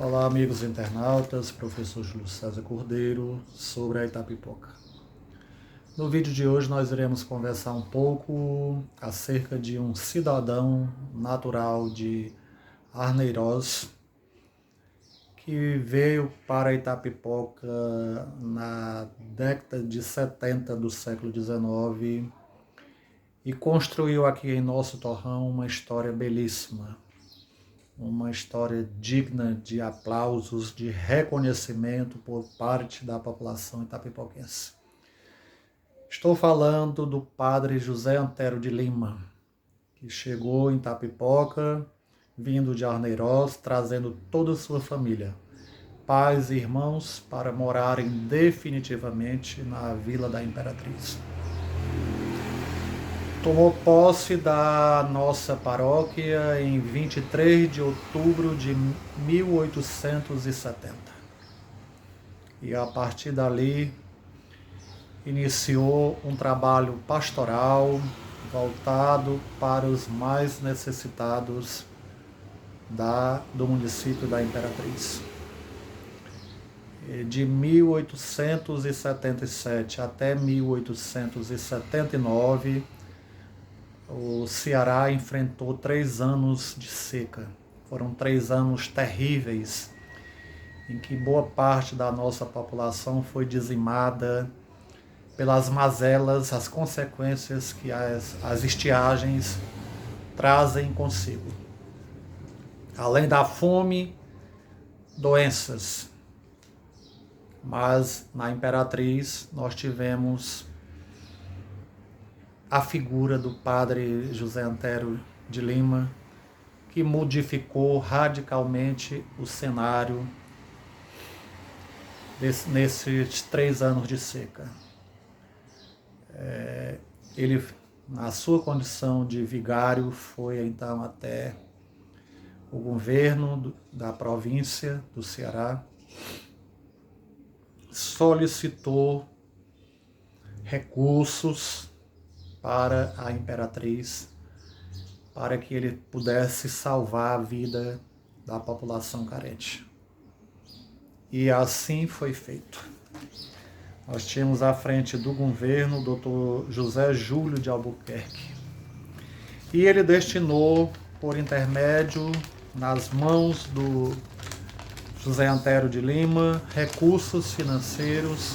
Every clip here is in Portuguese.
Olá, amigos internautas, professor Júlio César Cordeiro, sobre a Itapipoca. No vídeo de hoje nós iremos conversar um pouco acerca de um cidadão natural de Arneiroz que veio para Itapipoca na década de 70 do século XIX e construiu aqui em nosso torrão uma história belíssima. Uma história digna de aplausos, de reconhecimento por parte da população itapipoquense. Estou falando do padre José Antero de Lima, que chegou em Itapipoca, vindo de Arneiroz, trazendo toda a sua família, pais e irmãos, para morarem definitivamente na Vila da Imperatriz. Tomou posse da nossa paróquia em 23 de outubro de 1870. E a partir dali iniciou um trabalho pastoral voltado para os mais necessitados do município da Imperatriz. De 1877 até 1879, o Ceará enfrentou 3 anos de seca. Foram 3 anos terríveis, em que boa parte da nossa população foi dizimada pelas mazelas, as consequências que as estiagens trazem consigo. Além da fome, doenças. Mas na Imperatriz nós tivemos a figura do padre José Antero de Lima, que modificou radicalmente o cenário nesses 3 anos de seca. Ele, na sua condição de vigário, foi então até o governo da província do Ceará, solicitou recursos para a Imperatriz, para que ele pudesse salvar a vida da população carente. E assim foi feito. Nós tínhamos à frente do governo o Dr. José Júlio de Albuquerque. E ele destinou, por intermédio, nas mãos do José Antero de Lima, recursos financeiros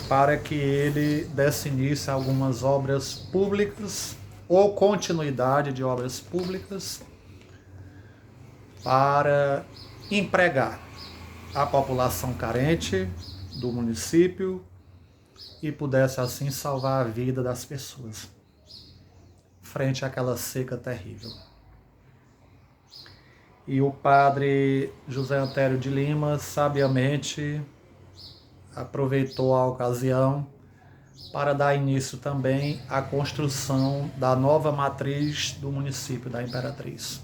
para que ele desse início a algumas obras públicas ou continuidade de obras públicas para empregar a população carente do município e pudesse assim salvar a vida das pessoas frente àquela seca terrível. E o padre José Antero de Lima sabiamente aproveitou a ocasião para dar início também à construção da nova matriz do município da Imperatriz.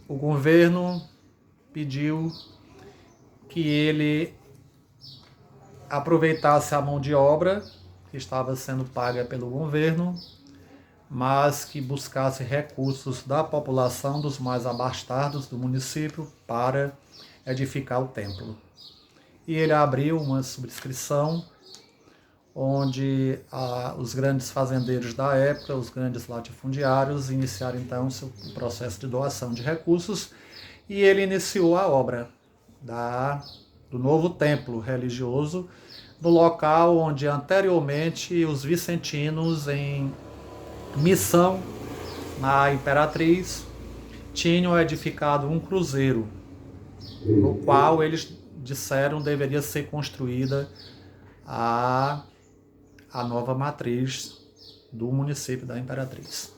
O governo pediu que ele aproveitasse a mão de obra que estava sendo paga pelo governo, mas que buscasse recursos da população dos mais abastados do município para edificar o templo. E ele abriu uma subscrição onde os grandes fazendeiros da época, os grandes latifundiários, iniciaram então o processo de doação de recursos e ele iniciou a obra do novo templo religioso no local onde anteriormente os vicentinos em missão na Imperatriz tinham edificado um cruzeiro, no qual eles disseram deveria ser construída a nova matriz do município da Imperatriz.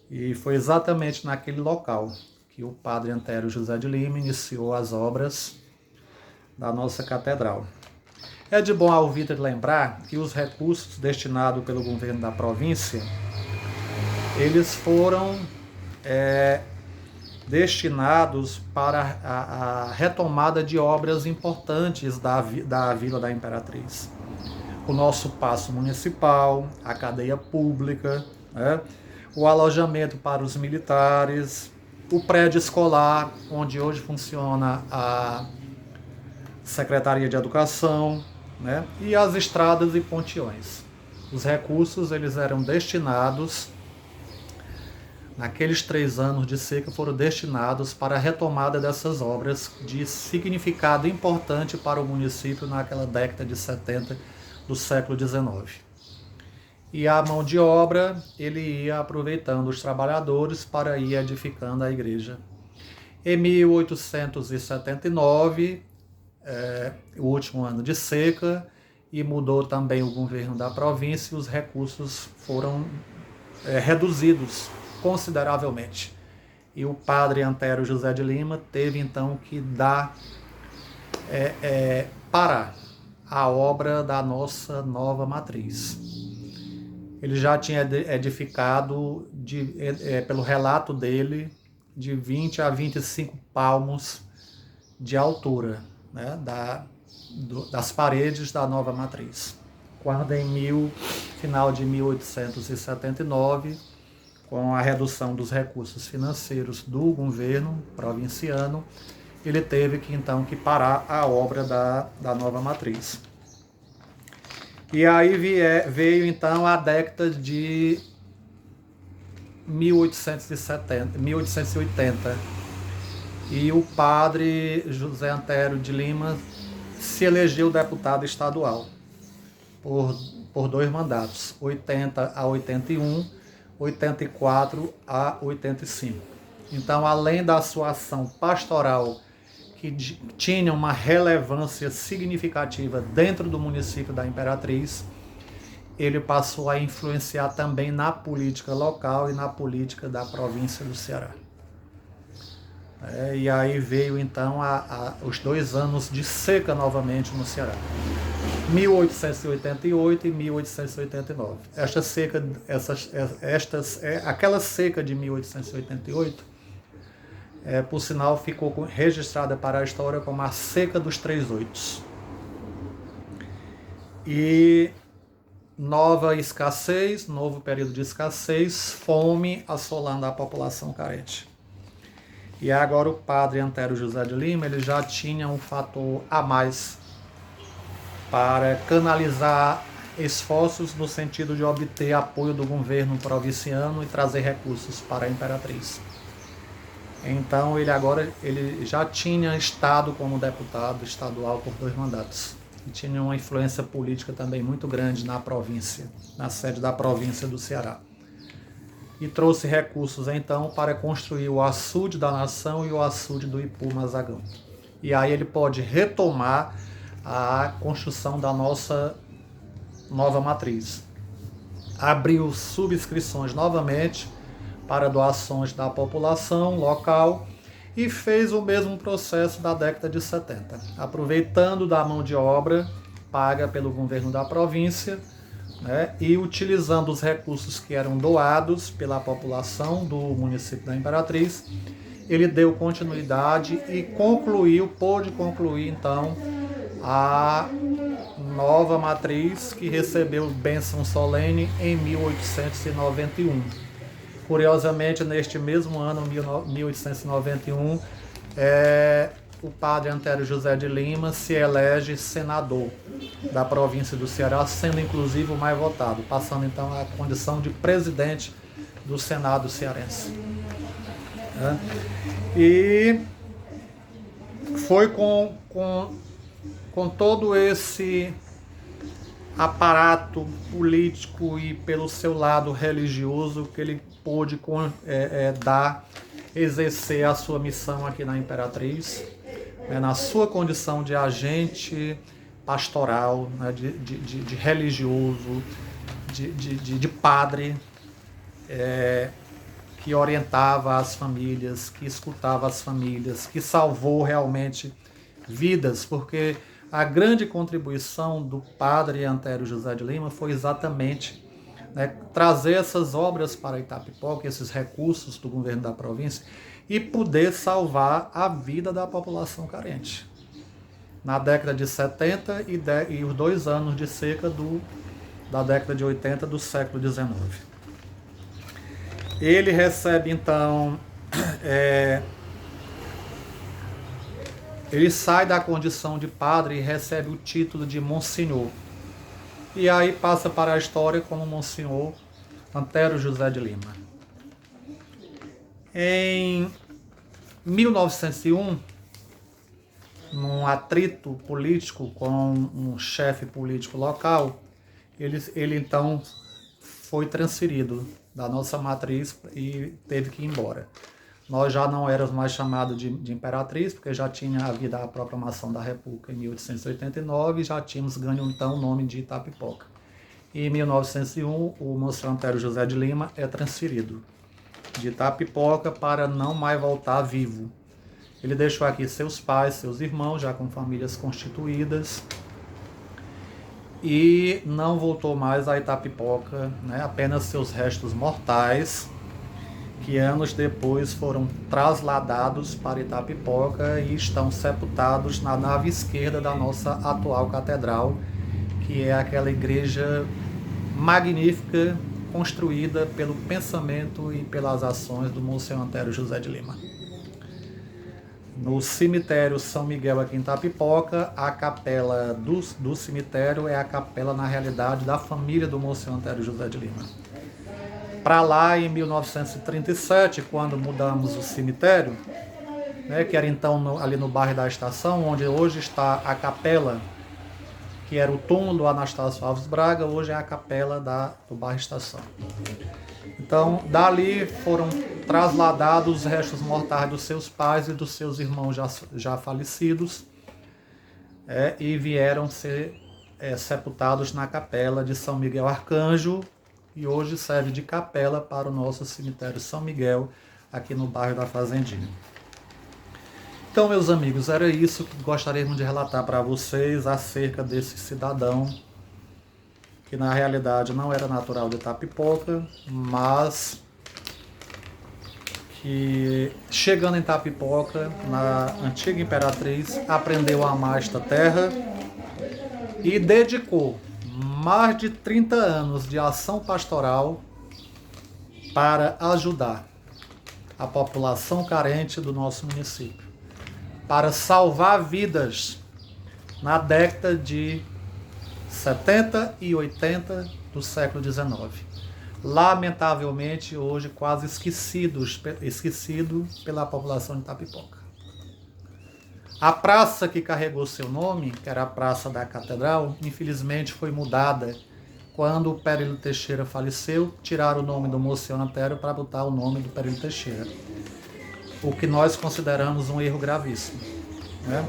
E foi exatamente naquele local que o padre Antero José de Lima iniciou as obras da nossa catedral. É de bom ouvir lembrar que os recursos destinados pelo governo da província, eles foram destinados para a retomada de obras importantes da Vila da Imperatriz. O nosso paço municipal, a cadeia pública, o alojamento para os militares, o prédio escolar, onde hoje funciona a Secretaria de Educação, né? E as estradas e ponteões. Os recursos eles eram destinados, naqueles 3 anos de seca, foram destinados para a retomada dessas obras de significado importante para o município naquela década de 70 do século XIX. E a mão de obra, ele ia aproveitando os trabalhadores para ir edificando a igreja. Em 1879, o último ano de seca, e mudou também o governo da província, e os recursos foram reduzidos consideravelmente. E o padre Antério José de Lima teve então que parar a obra da nossa nova matriz. Ele já tinha edificado, pelo relato dele, de 20 a 25 palmos de altura, né, das paredes da nova matriz. Quando final de 1879, com a redução dos recursos financeiros do governo provinciano, ele teve que então parar a obra da nova matriz. E aí veio então a década de 1880, e o padre José Antério de Lima se elegeu deputado estadual por 2 mandatos, 80 a 81, 84 a 85. Então, além da sua ação pastoral, que tinha uma relevância significativa dentro do município da Imperatriz, ele passou a influenciar também na política local e na política da província do Ceará. E aí veio então os 2 anos de seca novamente no Ceará, 1888 e 1889. Aquela seca de 1888, por sinal, ficou registrada para a história como a seca dos 3 oitos. E nova escassez, novo período de escassez, fome assolando a população carente. E agora o padre Antério José de Lima, ele já tinha um fator a mais para canalizar esforços no sentido de obter apoio do governo provinciano e trazer recursos para a Imperatriz. Então ele já tinha estado como deputado estadual por 2 mandatos. E tinha uma influência política também muito grande na província, na sede da província do Ceará. E trouxe recursos então para construir o açude da nação e o açude do Ipu Mazagão. E aí ele pode retomar a construção da nossa nova matriz. Abriu subscrições novamente para doações da população local e fez o mesmo processo da década de 70, aproveitando da mão de obra paga pelo governo da província, né, e utilizando os recursos que eram doados pela população do município da Imperatriz. Ele deu continuidade e pôde concluir então a nova matriz, que recebeu bênção solene em 1891. Curiosamente, neste mesmo ano, 1891, o padre Antério José de Lima se elege senador da província do Ceará, sendo inclusive o mais votado, passando então a condição de presidente do Senado cearense. E foi com todo esse aparato político e pelo seu lado religioso que ele pôde exercer a sua missão aqui na Imperatriz, na sua condição de agente pastoral, de religioso, de padre, que orientava as famílias, que escutava as famílias, que salvou realmente vidas, porque a grande contribuição do padre Antério José de Lima foi exatamente trazer essas obras para Itapipoca, esses recursos do governo da província, e poder salvar a vida da população carente. Na década de 70 e os 2 anos de seca da década de 80 do século XIX. Ele recebe então, ele sai da condição de padre e recebe o título de Monsenhor. E aí passa para a história como Monsenhor Antero José de Lima. Em 1901, num atrito político com um chefe político local, ele então foi transferido da nossa matriz e teve que ir embora. Nós já não éramos mais chamados de imperatriz, porque já tinha havido a proclamação da República em 1889 e já tínhamos ganho então o nome de Itapipoca. E em 1901, o Monsenhor Antero José de Lima é transferido de Itapipoca para não mais voltar vivo. Ele deixou aqui seus pais, seus irmãos, já com famílias constituídas, e não voltou mais a Itapipoca, né? Apenas seus restos mortais, que anos depois foram trasladados para Itapipoca e estão sepultados na nave esquerda da nossa atual catedral, que é aquela igreja magnífica, construída pelo pensamento e pelas ações do Monsenhor Antero José de Lima. No cemitério São Miguel aqui em Itapipoca, a capela do cemitério é a capela, na realidade, da família do Monsenhor Antero José de Lima. Para lá, em 1937, quando mudamos o cemitério, né, que era então ali no bairro da Estação, onde hoje está a capela, que era o túmulo do Anastácio Alves Braga, hoje é a capela do bairro Estação. Então, dali foram trasladados os restos mortais dos seus pais e dos seus irmãos já falecidos, e vieram ser sepultados na capela de São Miguel Arcanjo, e hoje serve de capela para o nosso cemitério São Miguel, aqui no bairro da Fazendinha. Então, meus amigos, era isso que gostaríamos de relatar para vocês acerca desse cidadão, que na realidade não era natural de Itapipoca, mas que chegando em Itapipoca, na antiga imperatriz, aprendeu a amar esta terra e dedicou mais de 30 anos de ação pastoral para ajudar a população carente do nosso município, para salvar vidas na década de 70 e 80 do século XIX. Lamentavelmente, hoje quase esquecido pela população de Itapipoca. A praça que carregou seu nome, que era a Praça da Catedral, infelizmente foi mudada quando o Perílio Teixeira faleceu. Tiraram o nome do Monsenhor Antero para botar o nome do Perílio Teixeira, o que nós consideramos um erro gravíssimo, né?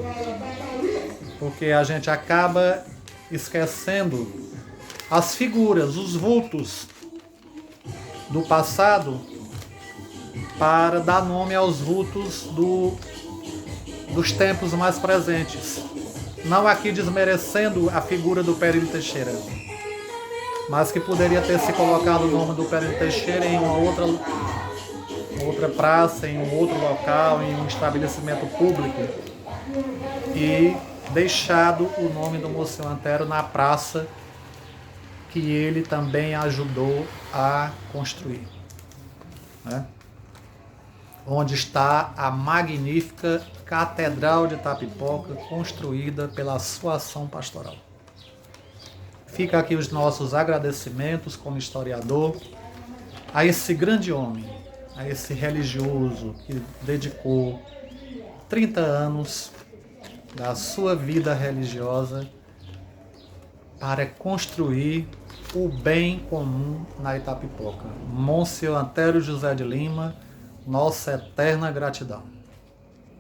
Porque a gente acaba esquecendo as figuras, os vultos do passado para dar nome aos vultos dos tempos mais presentes. Não aqui desmerecendo a figura do Perílio Teixeira, mas que poderia ter se colocado o nome do Perílio Teixeira em uma outra praça, em um outro local, em um estabelecimento público, e deixado o nome do Monsenhor Antero na praça que ele também ajudou a construir, né? Onde está a magnífica Catedral de Itapipoca, construída pela sua ação pastoral. Fica aqui os nossos agradecimentos como historiador a esse grande homem, a esse religioso que dedicou 30 anos da sua vida religiosa para construir o bem comum na Itapipoca. Monsenhor Antero José de Lima, nossa eterna gratidão.